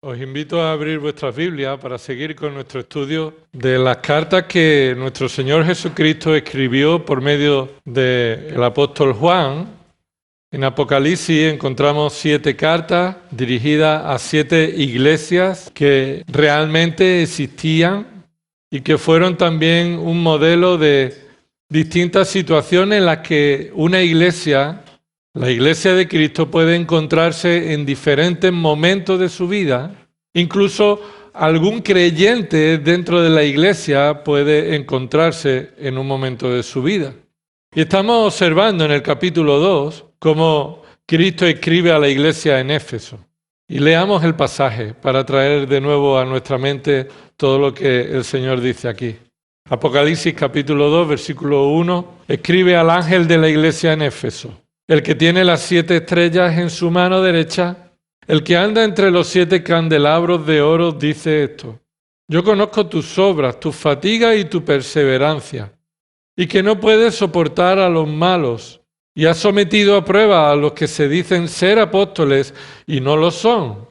Os invito a abrir vuestras Biblias para seguir con nuestro estudio de las cartas que nuestro Señor Jesucristo escribió por medio del apóstol Juan. En Apocalipsis encontramos 7 cartas dirigidas a 7 iglesias que realmente existían y que fueron también un modelo de distintas situaciones en las que una iglesia, la iglesia de Cristo, puede encontrarse en diferentes momentos de su vida. Incluso algún creyente dentro de la iglesia puede encontrarse en un momento de su vida. Y estamos observando en el capítulo 2 cómo Cristo escribe a la iglesia en Éfeso. Y leamos el pasaje para traer de nuevo a nuestra mente todo lo que el Señor dice aquí. Apocalipsis capítulo 2, versículo 1, escribe al ángel de la iglesia en Éfeso, el que tiene las 7 estrellas en su mano derecha, el que anda entre los 7 candelabros de oro, dice esto: yo conozco tus obras, tus fatigas y tu perseverancia, y que no puedes soportar a los malos, y has sometido a prueba a los que se dicen ser apóstoles y no lo son,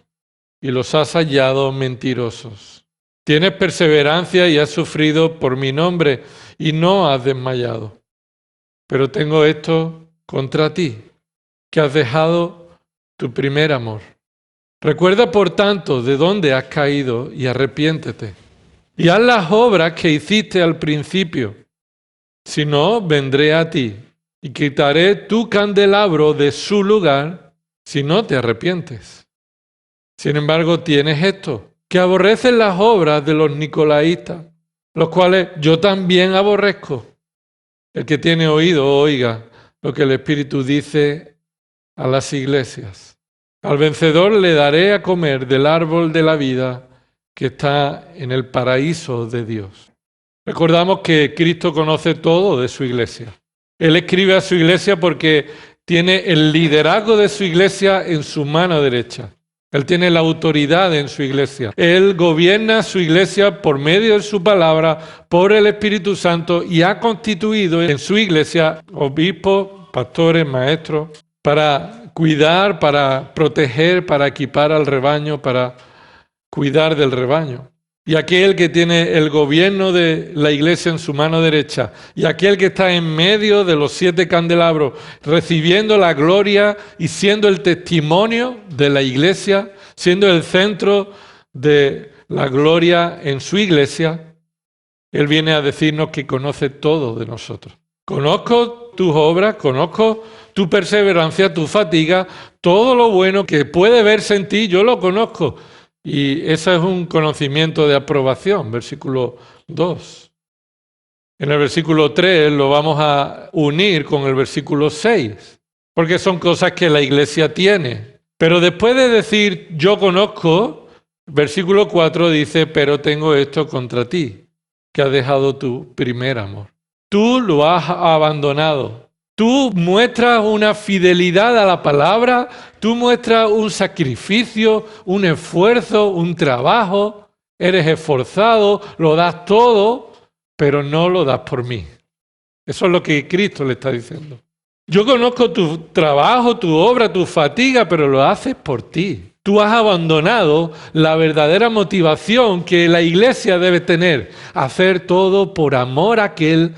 y los has hallado mentirosos. Tienes perseverancia y has sufrido por mi nombre y no has desmayado. Pero tengo esto contra ti, que has dejado tu primer amor. Recuerda, por tanto, de dónde has caído y arrepiéntete. Y haz las obras que hiciste al principio. Si no, vendré a ti y quitaré tu candelabro de su lugar si no te arrepientes. Sin embargo, tienes esto, que aborreces las obras de los nicolaítas, los cuales yo también aborrezco. El que tiene oído, oiga lo que el Espíritu dice a las iglesias. Al vencedor le daré a comer del árbol de la vida que está en el paraíso de Dios. Recordamos que Cristo conoce todo de su iglesia. Él escribe a su iglesia porque tiene el liderazgo de su iglesia en su mano derecha. Él tiene la autoridad en su iglesia. Él gobierna su iglesia por medio de su palabra, por el Espíritu Santo, y ha constituido en su iglesia obispos, pastores, maestros, para cuidar, para proteger, para equipar al rebaño, para cuidar del rebaño. Y aquel que tiene el gobierno de la iglesia en su mano derecha, y aquel que está en medio de los 7 candelabros, recibiendo la gloria y siendo el testimonio de la iglesia, siendo el centro de la gloria en su iglesia, Él viene a decirnos que conoce todo de nosotros. Conozco tus obras, conozco tu perseverancia, tu fatiga, todo lo bueno que puede verse en ti, yo lo conozco. Y ese es un conocimiento de aprobación, versículo 2. En el versículo 3 lo vamos a unir con el versículo 6, porque son cosas que la iglesia tiene. Pero después de decir yo conozco, versículo 4 dice, pero tengo esto contra ti, que has dejado tu primer amor. Tú lo has abandonado. Tú muestras una fidelidad a la palabra, tú muestras un sacrificio, un esfuerzo, un trabajo, eres esforzado, lo das todo, pero no lo das por mí. Eso es lo que Cristo le está diciendo. Yo conozco tu trabajo, tu obra, tu fatiga, pero lo haces por ti. Tú has abandonado la verdadera motivación que la iglesia debe tener, hacer todo por amor a aquel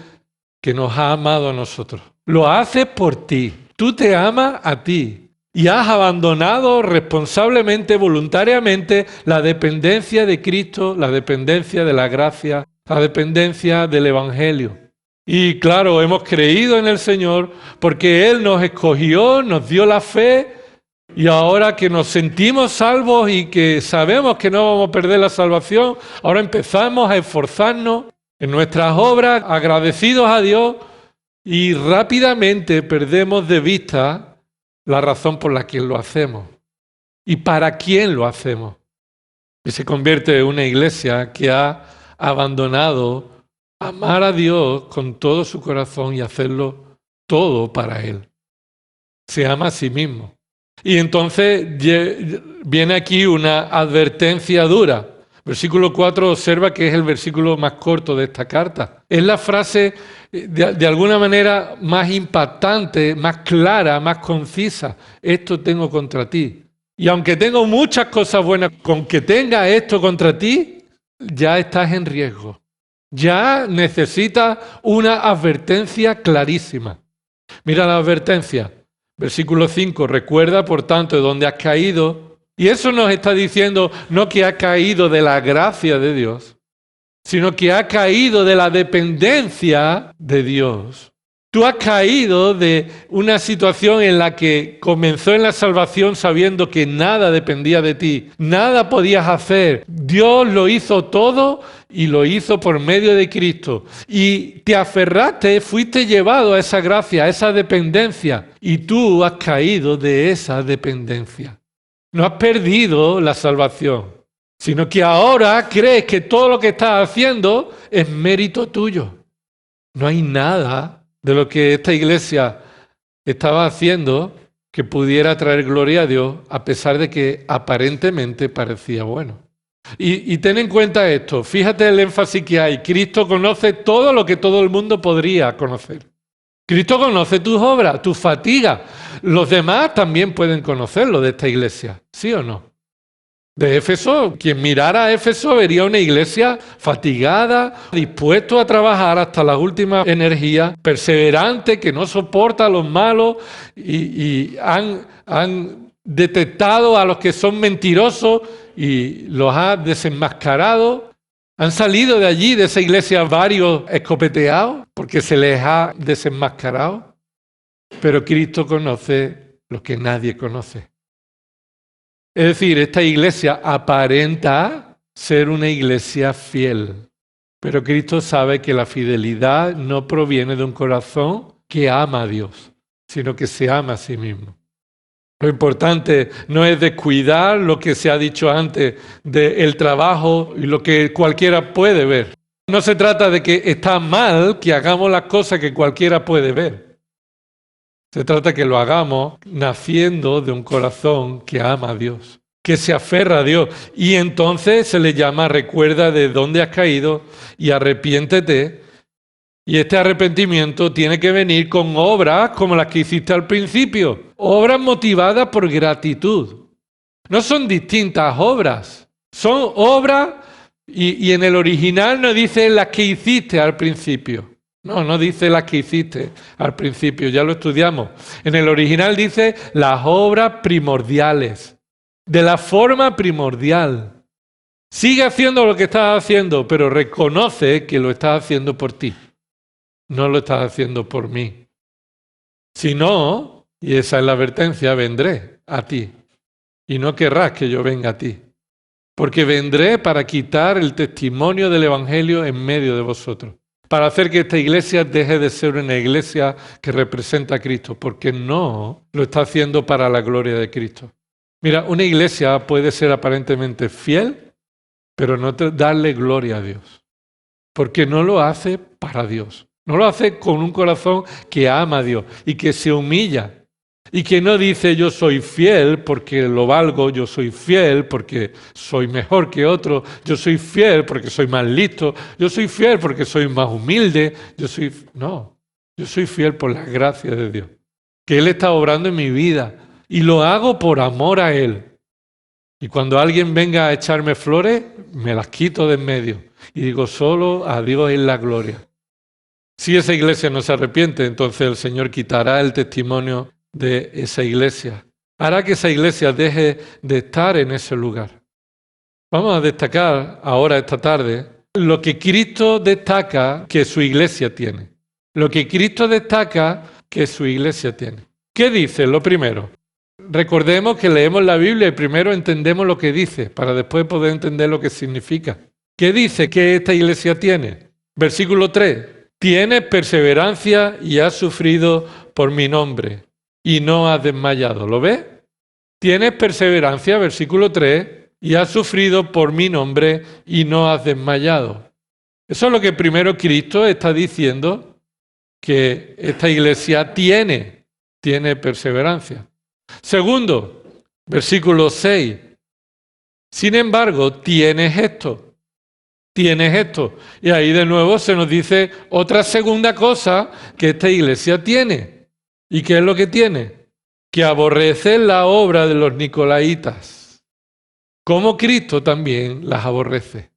que nos ha amado a nosotros. Lo haces por ti. Tú te amas a ti y has abandonado responsablemente, voluntariamente, la dependencia de Cristo, la dependencia de la gracia, la dependencia del Evangelio. Y claro, hemos creído en el Señor porque Él nos escogió, nos dio la fe, y ahora que nos sentimos salvos y que sabemos que no vamos a perder la salvación, ahora empezamos a esforzarnos en nuestras obras, agradecidos a Dios, y rápidamente perdemos de vista la razón por la que lo hacemos y para quién lo hacemos. Y se convierte en una iglesia que ha abandonado amar a Dios con todo su corazón y hacerlo todo para Él. Se ama a sí mismo. Y entonces viene aquí una advertencia dura. Versículo 4 observa que es el versículo más corto de esta carta. Es la frase de alguna manera más impactante, más clara, más concisa. Esto tengo contra ti, Y aunque tengo muchas cosas buenas, con que tenga esto contra ti, ya estás en riesgo. Ya necesitas una advertencia clarísima. Mira la advertencia. Versículo 5. Recuerda, por tanto, de dónde has caído. Y eso nos está diciendo no que ha caído de la gracia de Dios, sino que ha caído de la dependencia de Dios. Tú has caído de una situación en la que comenzó en la salvación sabiendo que nada dependía de ti, nada podías hacer. Dios lo hizo todo y lo hizo por medio de Cristo. Y te aferraste, fuiste llevado a esa gracia, a esa dependencia. Y tú has caído de esa dependencia. No has perdido la salvación, sino que ahora crees que todo lo que estás haciendo es mérito tuyo. No hay nada de lo que esta iglesia estaba haciendo que pudiera traer gloria a Dios, a pesar de que aparentemente parecía bueno. Y ten en cuenta esto, fíjate el énfasis que hay. Cristo conoce todo lo que todo el mundo podría conocer. Cristo conoce tus obras, tus fatigas. Los demás también pueden conocerlo de esta iglesia, ¿sí o no? De Éfeso, quien mirara a Éfeso vería una iglesia fatigada, dispuesto a trabajar hasta las últimas energías, perseverante, que no soporta a los malos y han detectado a los que son mentirosos y los ha desenmascarado. Han salido de allí, de esa iglesia, varios escopeteados porque se les ha desenmascarado. Pero Cristo conoce lo que nadie conoce. Es decir, esta iglesia aparenta ser una iglesia fiel, pero Cristo sabe que la fidelidad no proviene de un corazón que ama a Dios, sino que se ama a sí mismo. Lo importante no es descuidar lo que se ha dicho antes del trabajo y lo que cualquiera puede ver. No se trata de que está mal que hagamos las cosas que cualquiera puede ver. Se trata de que lo hagamos naciendo de un corazón que ama a Dios, que se aferra a Dios. Y entonces se le llama recuerda de dónde has caído y arrepiéntete. Y este arrepentimiento tiene que venir con obras como las que hiciste al principio. Obras motivadas por gratitud. No son distintas obras. Son obras y en el original no dice las que hiciste al principio. No dice las que hiciste al principio, ya lo estudiamos. En el original dice las obras primordiales, de la forma primordial. Sigue haciendo lo que estás haciendo, pero reconoce que lo estás haciendo por ti. No lo estás haciendo por mí. Si no, y esa es la advertencia, vendré a ti. Y no querrás que yo venga a ti. Porque vendré para quitar el testimonio del Evangelio en medio de vosotros. Para hacer que esta iglesia deje de ser una iglesia que representa a Cristo, porque no lo está haciendo para la gloria de Cristo. Mira, una iglesia puede ser aparentemente fiel, pero no darle gloria a Dios, porque no lo hace para Dios. No lo hace con un corazón que ama a Dios y que se humilla. Y que no dice yo soy fiel porque lo valgo, yo soy fiel porque soy mejor que otro, yo soy fiel porque soy más listo, yo soy fiel porque soy más humilde, No, yo soy fiel por la gracia de Dios. Que Él está obrando en mi vida y lo hago por amor a Él. Y cuando alguien venga a echarme flores, me las quito de en medio y digo solo a Dios es la gloria. Si esa iglesia no se arrepiente, entonces el Señor quitará el testimonio de esa iglesia. Hará que esa iglesia deje de estar en ese lugar. Vamos a destacar ahora esta tarde lo que Cristo destaca que su iglesia tiene. Lo que Cristo destaca que su iglesia tiene. ¿Qué dice? Lo primero. Recordemos que leemos la Biblia y primero entendemos lo que dice para después poder entender lo que significa. ¿Qué dice que esta iglesia tiene? Versículo 3. Tienes perseverancia y has sufrido por mi nombre y no has desmayado. ¿Lo ves? Tienes perseverancia, versículo 3, y has sufrido por mi nombre y no has desmayado. Eso es lo que primero Cristo está diciendo que esta iglesia tiene perseverancia. Segundo, versículo 6. Sin embargo, tienes esto. Y ahí de nuevo se nos dice otra segunda cosa que esta iglesia tiene. ¿Y qué es lo que tiene? que aborrecen la obra de los nicolaitas, como Cristo también las aborrece.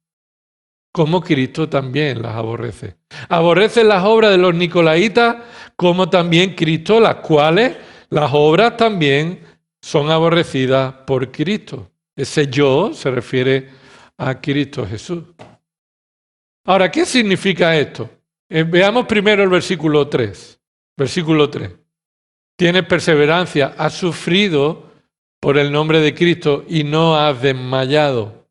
Como Cristo también las aborrece. Aborrecen las obras de los nicolaitas, como también Cristo, las cuales las obras también son aborrecidas por Cristo. Ese yo se refiere a Cristo Jesús. Ahora, ¿qué significa esto? Veamos primero el versículo 3. Versículo 3. Tienes perseverancia, has sufrido por el nombre de Cristo y no has desmayado.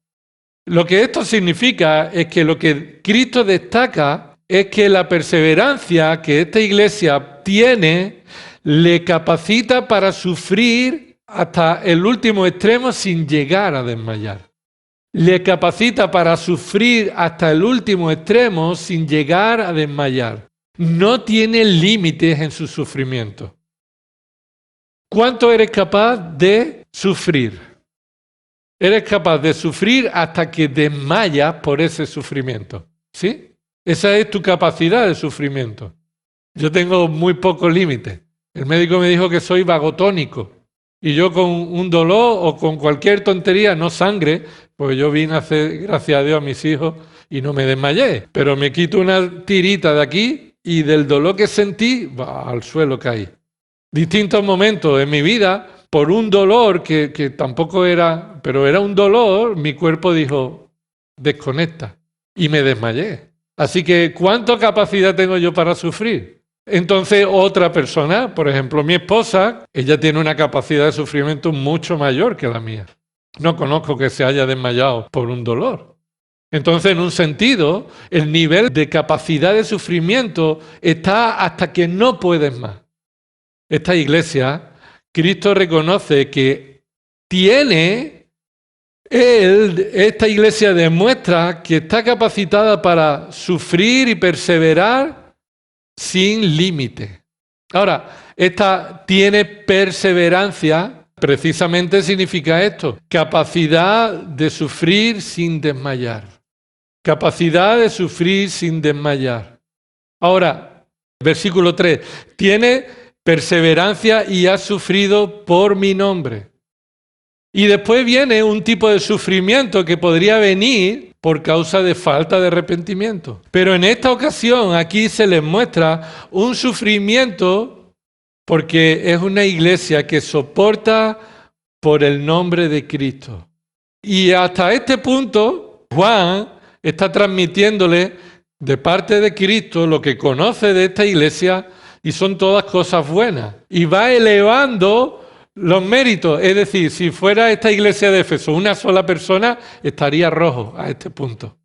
Lo que esto significa es que lo que Cristo destaca es que la perseverancia que esta iglesia tiene le capacita para sufrir hasta el último extremo sin llegar a desmayar. Le capacita para sufrir hasta el último extremo sin llegar a desmayar. No tiene límites en su sufrimiento. ¿Cuánto eres capaz de sufrir? Eres capaz de sufrir hasta que desmayas por ese sufrimiento. ¿Sí? Esa es tu capacidad de sufrimiento. Yo tengo muy pocos límites. El médico me dijo que soy vagotónico. Y yo con un dolor o con cualquier tontería, no sangre, pues yo vine a hacer, gracias a Dios, a mis hijos y no me desmayé. Pero me quito una tirita de aquí y del dolor que sentí, al suelo caí. Distintos momentos en mi vida, por un dolor que tampoco era, pero era un dolor, mi cuerpo dijo, desconecta, y me desmayé. Así que, ¿cuánta capacidad tengo yo para sufrir? Entonces, otra persona, por ejemplo, mi esposa, ella tiene una capacidad de sufrimiento mucho mayor que la mía. No conozco que se haya desmayado por un dolor. Entonces, en un sentido, el nivel de capacidad de sufrimiento está hasta que no puedes más. Esta iglesia, Cristo reconoce que esta iglesia demuestra que está capacitada para sufrir y perseverar sin límite. Ahora, esta tiene perseverancia, precisamente significa esto, capacidad de sufrir sin desmayar. Capacidad de sufrir sin desmayar. Ahora, versículo 3, tiene perseverancia y has sufrido por mi nombre. Y después viene un tipo de sufrimiento que podría venir por causa de falta de arrepentimiento. Pero en esta ocasión aquí se les muestra un sufrimiento porque es una iglesia que soporta por el nombre de Cristo. Y hasta este punto, Juan está transmitiéndole de parte de Cristo lo que conoce de esta iglesia y son todas cosas buenas. Y va elevando los méritos. Es decir, si fuera esta iglesia de Éfeso una sola persona, estaría rojo a este punto.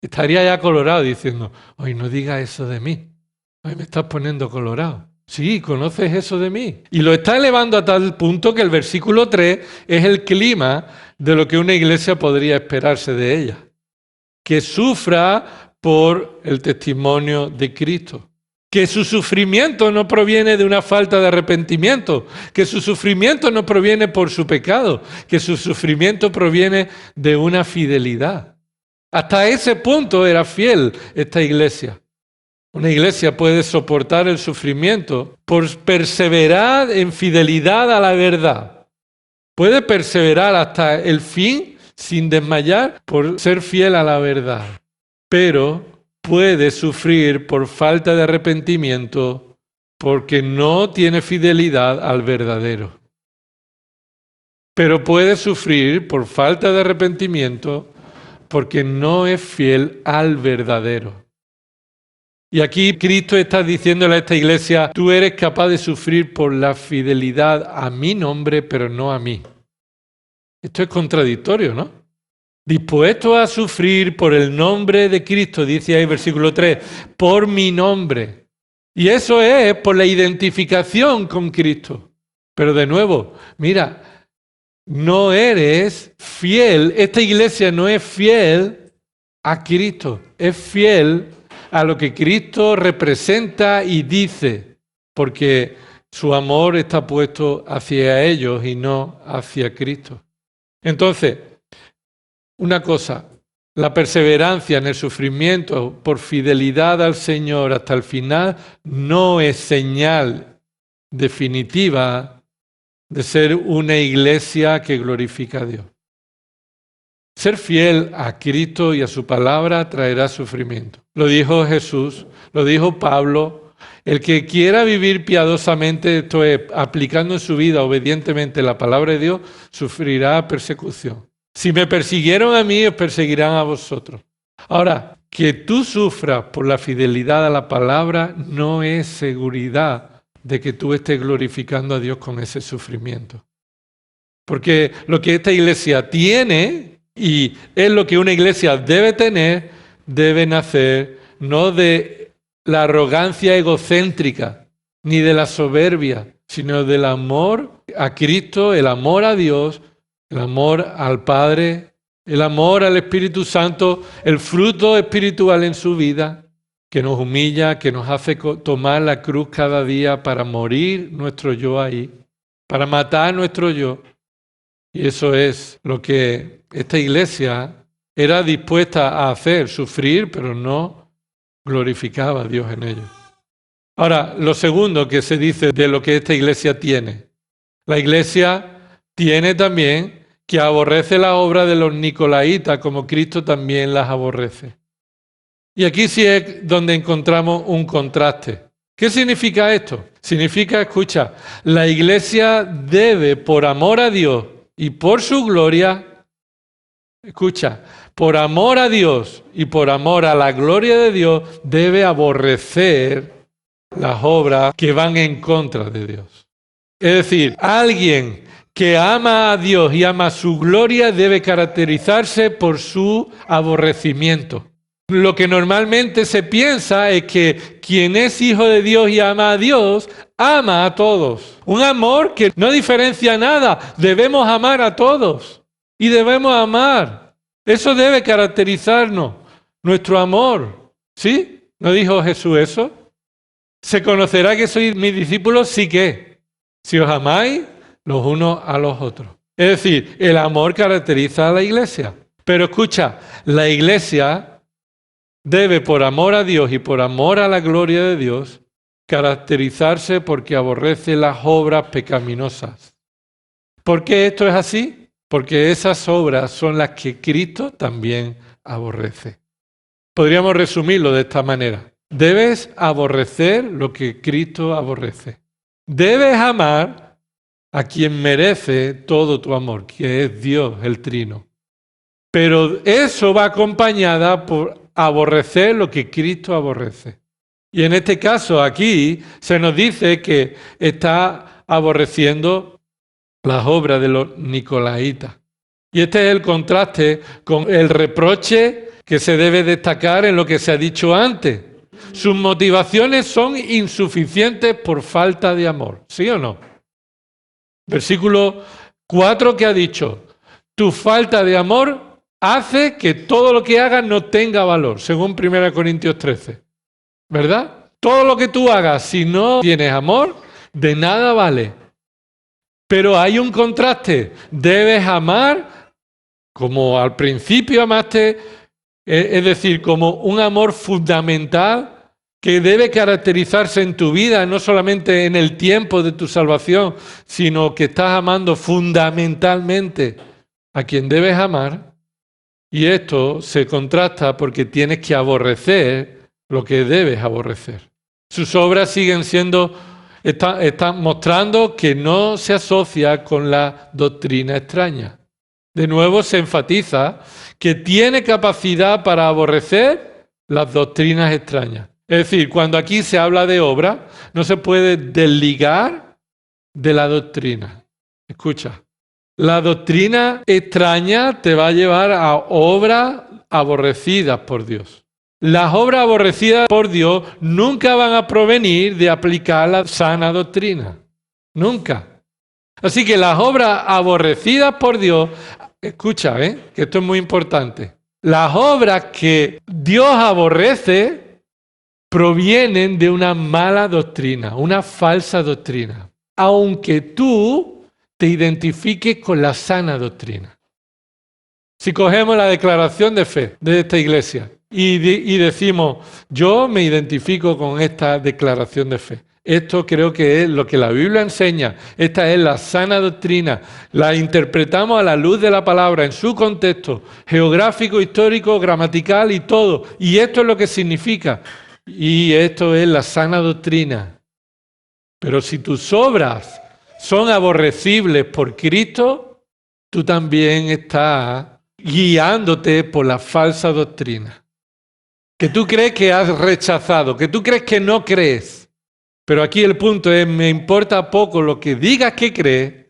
Estaría ya colorado diciendo, hoy no digas eso de mí. Hoy me estás poniendo colorado. Sí, conoces eso de mí. Y lo está elevando a tal punto que el versículo 3 es el clima de lo que una iglesia podría esperarse de ella. Que sufra por el testimonio de Cristo. Que su sufrimiento no proviene de una falta de arrepentimiento, que su sufrimiento no proviene por su pecado, que su sufrimiento proviene de una fidelidad. Hasta ese punto era fiel esta iglesia. Una iglesia puede soportar el sufrimiento por perseverar en fidelidad a la verdad. Puede perseverar hasta el fin sin desmayar por ser fiel a la verdad. Pero puede sufrir por falta de arrepentimiento porque no tiene fidelidad al verdadero. Pero puede sufrir por falta de arrepentimiento porque no es fiel al verdadero. Y aquí Cristo está diciéndole a esta iglesia, tú eres capaz de sufrir por la fidelidad a mi nombre, pero no a mí. Esto es contradictorio, ¿no? Dispuesto a sufrir por el nombre de Cristo, dice ahí versículo 3, por mi nombre. Y eso es por la identificación con Cristo. Pero de nuevo, mira, no eres fiel, esta iglesia no es fiel a Cristo, es fiel a lo que Cristo representa y dice, porque su amor está puesto hacia ellos y no hacia Cristo. Entonces, una cosa, la perseverancia en el sufrimiento por fidelidad al Señor hasta el final no es señal definitiva de ser una iglesia que glorifica a Dios. Ser fiel a Cristo y a su palabra traerá sufrimiento. Lo dijo Jesús, lo dijo Pablo. El que quiera vivir piadosamente, esto es, aplicando en su vida obedientemente la palabra de Dios, sufrirá persecución. Si me persiguieron a mí, os perseguirán a vosotros. Ahora, que tú sufras por la fidelidad a la palabra no es seguridad de que tú estés glorificando a Dios con ese sufrimiento. Porque lo que esta iglesia tiene, y es lo que una iglesia debe tener, debe nacer no de la arrogancia egocéntrica, ni de la soberbia, sino del amor a Cristo, el amor a Dios, el amor al Padre, el amor al Espíritu Santo, el fruto espiritual en su vida, que nos humilla, que nos hace tomar la cruz cada día para morir nuestro yo ahí, para matar nuestro yo. Y eso es lo que esta iglesia era dispuesta a hacer, sufrir, pero no glorificaba a Dios en ello. Ahora, lo segundo que se dice de lo que esta iglesia tiene. La iglesia tiene también que aborrece la obra de los nicolaitas como Cristo también las aborrece. Y aquí sí es donde encontramos un contraste. ¿Qué significa esto? Significa, escucha, la iglesia debe, por amor a Dios y por su gloria, escucha, por amor a Dios y por amor a la gloria de Dios, debe aborrecer las obras que van en contra de Dios. Es decir, alguien que ama a Dios y ama su gloria debe caracterizarse por su aborrecimiento. Lo que normalmente se piensa es que quien es hijo de Dios y ama a Dios, ama a todos. Un amor que no diferencia nada. Debemos amar a todos. Y debemos amar. Eso debe caracterizarnos. Nuestro amor. ¿Sí? ¿No dijo Jesús eso? Se conocerá que sois mis discípulos si qué. Si os amáis los unos a los otros. Es decir, el amor caracteriza a la iglesia. Pero escucha, la iglesia debe, por amor a Dios y por amor a la gloria de Dios, caracterizarse porque aborrece las obras pecaminosas. ¿Por qué esto es así? Porque esas obras son las que Cristo también aborrece. Podríamos resumirlo de esta manera. Debes aborrecer lo que Cristo aborrece. Debes amar a quien merece todo tu amor, que es Dios, el Trino. Pero eso va acompañada por aborrecer lo que Cristo aborrece. Y en este caso aquí se nos dice que está aborreciendo las obras de los nicolaitas. Y este es el contraste con el reproche que se debe destacar en lo que se ha dicho antes. Sus motivaciones son insuficientes por falta de amor. ¿Sí o no? Versículo 4 que ha dicho, tu falta de amor hace que todo lo que hagas no tenga valor, según 1 Corintios 13. ¿Verdad? Todo lo que tú hagas, si no tienes amor, de nada vale. Pero hay un contraste. Debes amar como al principio amaste, es decir, como un amor fundamental que debe caracterizarse en tu vida, no solamente en el tiempo de tu salvación, sino que estás amando fundamentalmente a quien debes amar. Y esto se contrasta porque tienes que aborrecer lo que debes aborrecer. Sus obras siguen siendo, están mostrando que no se asocia con la doctrina extraña. De nuevo se enfatiza que tiene capacidad para aborrecer las doctrinas extrañas. Es decir, cuando aquí se habla de obra, no se puede desligar de la doctrina. Escucha. La doctrina extraña te va a llevar a obras aborrecidas por Dios. Las obras aborrecidas por Dios nunca van a provenir de aplicar la sana doctrina. Nunca. Así que las obras aborrecidas por Dios, escucha, que esto es muy importante. Las obras que Dios aborrece provienen de una mala doctrina, una falsa doctrina. Aunque tú te identifiques con la sana doctrina. Si cogemos la declaración de fe de esta iglesia y decimos, yo me identifico con esta declaración de fe. Esto creo que es lo que la Biblia enseña. Esta es la sana doctrina. La interpretamos a la luz de la palabra, en su contexto geográfico, histórico, gramatical y todo. Y esto es lo que significa. Y esto es la sana doctrina. Pero si tus obras son aborrecibles por Cristo, tú también estás guiándote por la falsa doctrina. Que tú crees que has rechazado, que tú crees que no crees. Pero aquí el punto es, me importa poco lo que digas que crees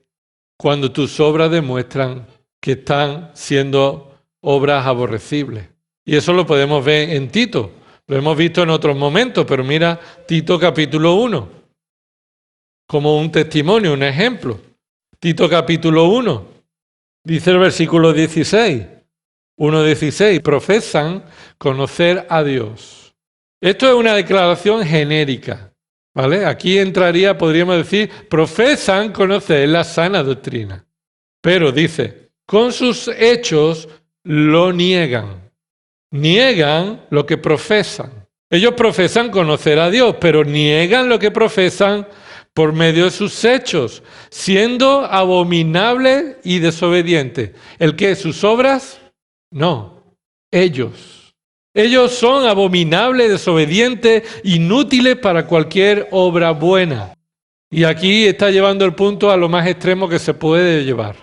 cuando tus obras demuestran que están siendo obras aborrecibles. Y eso lo podemos ver en Tito. Lo hemos visto en otros momentos, pero mira Tito capítulo 1, como un testimonio, un ejemplo. Tito capítulo 1, dice el versículo 16, 1:16, profesan conocer a Dios. Esto es una declaración genérica. ¿Vale? Aquí entraría, podríamos decir, profesan conocer la sana doctrina. Pero dice, con sus hechos lo niegan. Niegan lo que profesan. Ellos profesan conocer a Dios, pero niegan lo que profesan por medio de sus hechos, siendo abominables y desobedientes. ¿El qué? ¿Sus obras? No, ellos. Ellos son abominables, desobedientes, inútiles para cualquier obra buena. Y aquí está llevando el punto a lo más extremo que se puede llevar.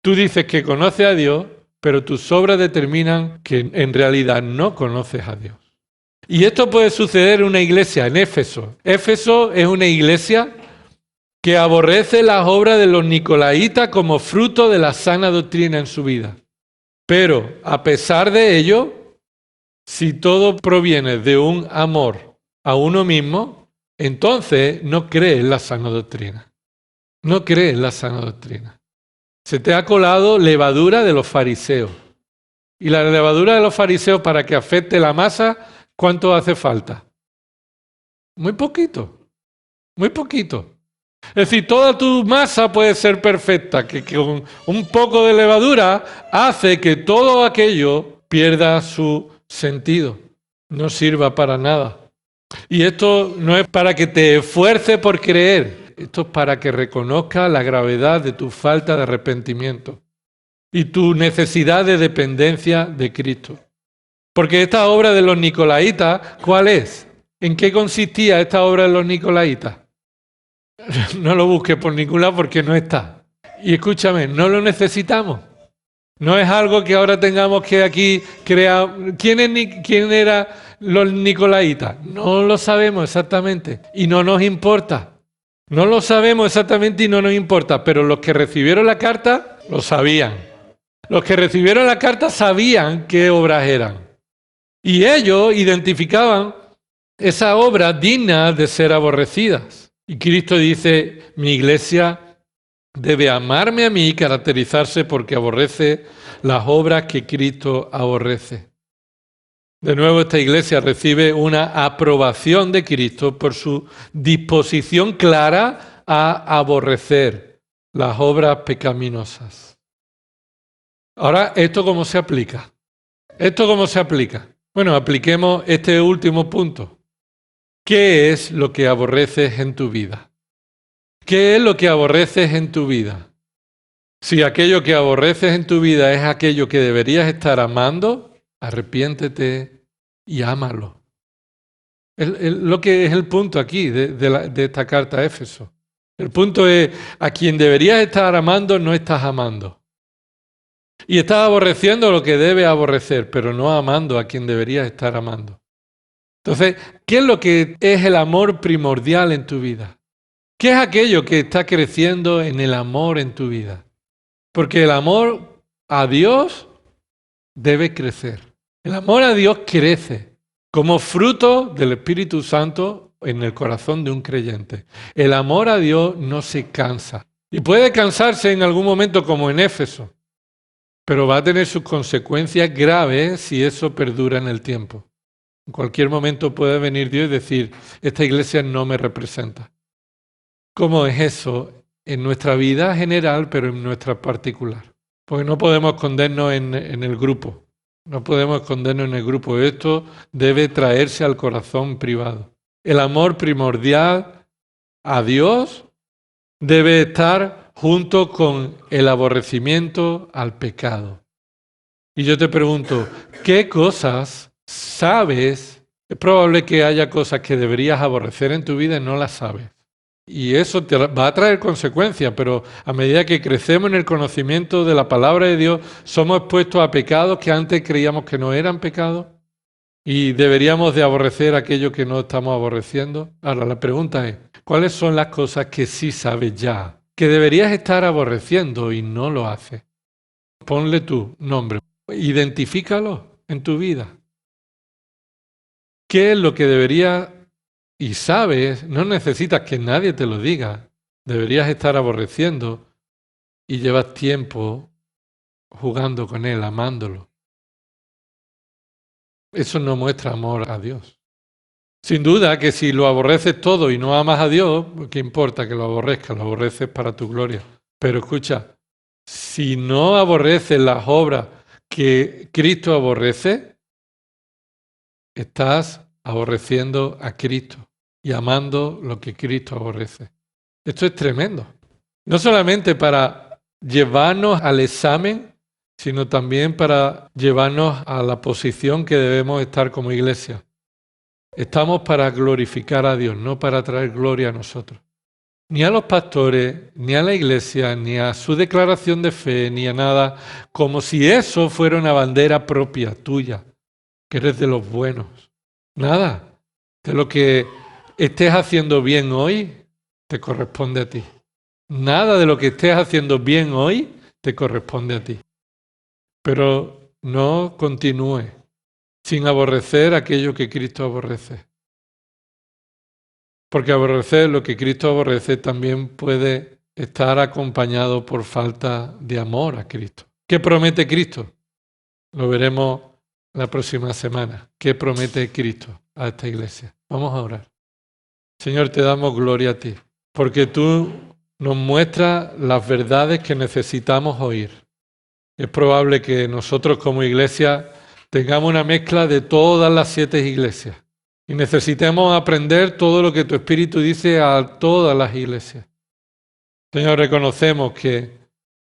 Tú dices que conoces a Dios, pero tus obras determinan que en realidad no conoces a Dios. Y esto puede suceder en una iglesia, en Éfeso. Éfeso es una iglesia que aborrece las obras de los nicolaitas como fruto de la sana doctrina en su vida. Pero a pesar de ello, si todo proviene de un amor a uno mismo, entonces no crees en la sana doctrina. No crees en la sana doctrina. Se te ha colado levadura de los fariseos. Y la levadura de los fariseos, para que afecte la masa, ¿cuánto hace falta? Muy poquito. Muy poquito. Es decir, toda tu masa puede ser perfecta, que con un poco de levadura hace que todo aquello pierda su sentido, no sirva para nada. Y esto no es para que te esfuerces por creer, esto es para que reconozcas la gravedad de tu falta de arrepentimiento y tu necesidad de dependencia de Cristo. Porque esta obra de los nicolaitas, ¿cuál es? ¿En qué consistía esta obra de los nicolaitas? No lo busques por ningún lado porque no está. Y escúchame, no lo necesitamos. No es algo que ahora tengamos que aquí crear. ¿Quién eran los nicolaitas? No lo sabemos exactamente y no nos importa. No lo sabemos exactamente y no nos importa, pero los que recibieron la carta lo sabían. Los que recibieron la carta sabían qué obras eran. Y ellos identificaban esas obras dignas de ser aborrecidas. Y Cristo dice, mi iglesia debe amarme a mí y caracterizarse porque aborrece las obras que Cristo aborrece. De nuevo, esta iglesia recibe una aprobación de Cristo por su disposición clara a aborrecer las obras pecaminosas. Ahora, ¿esto cómo se aplica? ¿Esto cómo se aplica? Bueno, apliquemos este último punto. ¿Qué es lo que aborreces en tu vida? ¿Qué es lo que aborreces en tu vida? Si aquello que aborreces en tu vida es aquello que deberías estar amando, arrepiéntete y ámalo. Lo que es el punto aquí de esta carta a Éfeso. El punto es, a quien deberías estar amando, no estás amando. Y estás aborreciendo lo que debes aborrecer, pero no amando a quien deberías estar amando. Entonces, ¿qué es lo que es el amor primordial en tu vida? ¿Qué es aquello que está creciendo en el amor en tu vida? Porque el amor a Dios debe crecer. El amor a Dios crece como fruto del Espíritu Santo en el corazón de un creyente. El amor a Dios no se cansa. Y puede cansarse en algún momento como en Éfeso, pero va a tener sus consecuencias graves si eso perdura en el tiempo. En cualquier momento puede venir Dios y decir, esta iglesia no me representa. ¿Cómo es eso en nuestra vida general, pero en nuestra particular? Porque no podemos escondernos en el grupo. No podemos escondernos en el grupo. Esto debe traerse al corazón privado. El amor primordial a Dios debe estar junto con el aborrecimiento al pecado. Y yo te pregunto, ¿qué cosas sabes? Es probable que haya cosas que deberías aborrecer en tu vida y no las sabes. Y eso te va a traer consecuencias, pero a medida que crecemos en el conocimiento de la palabra de Dios, somos expuestos a pecados que antes creíamos que no eran pecados y deberíamos de aborrecer aquello que no estamos aborreciendo. Ahora, la pregunta es, ¿cuáles son las cosas que sí sabes ya, que deberías estar aborreciendo y no lo haces? Ponle tu nombre, identifícalo en tu vida. ¿Qué es lo que deberías y sabes? No necesitas que nadie te lo diga. Deberías estar aborreciendo y llevas tiempo jugando con él, amándolo. Eso no muestra amor a Dios. Sin duda que si lo aborreces todo y no amas a Dios, ¿qué importa que lo aborrezcas? Lo aborreces para tu gloria. Pero escucha, si no aborreces las obras que Cristo aborrece, estás aborreciendo a Cristo y amando lo que Cristo aborrece. Esto es tremendo. No solamente para llevarnos al examen, sino también para llevarnos a la posición que debemos estar como iglesia. Estamos para glorificar a Dios, no para traer gloria a nosotros. Ni a los pastores, ni a la iglesia, ni a su declaración de fe, ni a nada, como si eso fuera una bandera propia tuya, que eres de los buenos. Nada. De lo que estés haciendo bien hoy, te corresponde a ti. Nada de lo que estés haciendo bien hoy, te corresponde a ti. Pero no continúe sin aborrecer aquello que Cristo aborrece. Porque aborrecer lo que Cristo aborrece también puede estar acompañado por falta de amor a Cristo. ¿Qué promete Cristo? Lo veremos la próxima semana. ¿Qué promete Cristo a esta iglesia? Vamos a orar. Señor, te damos gloria a ti, porque tú nos muestras las verdades que necesitamos oír. Es probable que nosotros como iglesia tengamos una mezcla de todas las 7 iglesias y necesitemos aprender todo lo que tu Espíritu dice a todas las iglesias. Señor, reconocemos que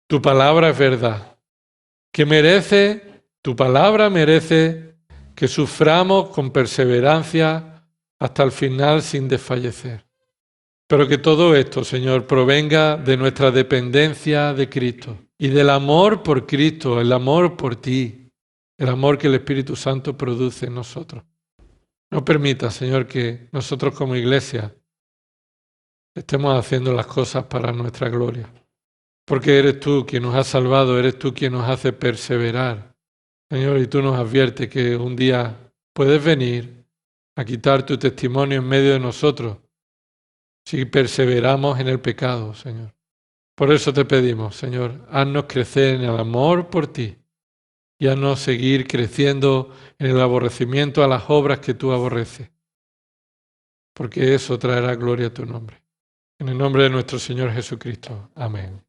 tu palabra es verdad, que tu palabra merece que suframos con perseverancia hasta el final sin desfallecer. Pero que todo esto, Señor, provenga de nuestra dependencia de Cristo y del amor por Cristo, el amor por ti, el amor que el Espíritu Santo produce en nosotros. No permita, Señor, que nosotros como iglesia estemos haciendo las cosas para nuestra gloria. Porque eres tú quien nos ha salvado, eres tú quien nos hace perseverar. Señor, y tú nos adviertes que un día puedes venir a quitar tu testimonio en medio de nosotros si perseveramos en el pecado, Señor. Por eso te pedimos, Señor, haznos crecer en el amor por ti y haznos seguir creciendo en el aborrecimiento a las obras que tú aborreces, porque eso traerá gloria a tu nombre. En el nombre de nuestro Señor Jesucristo. Amén.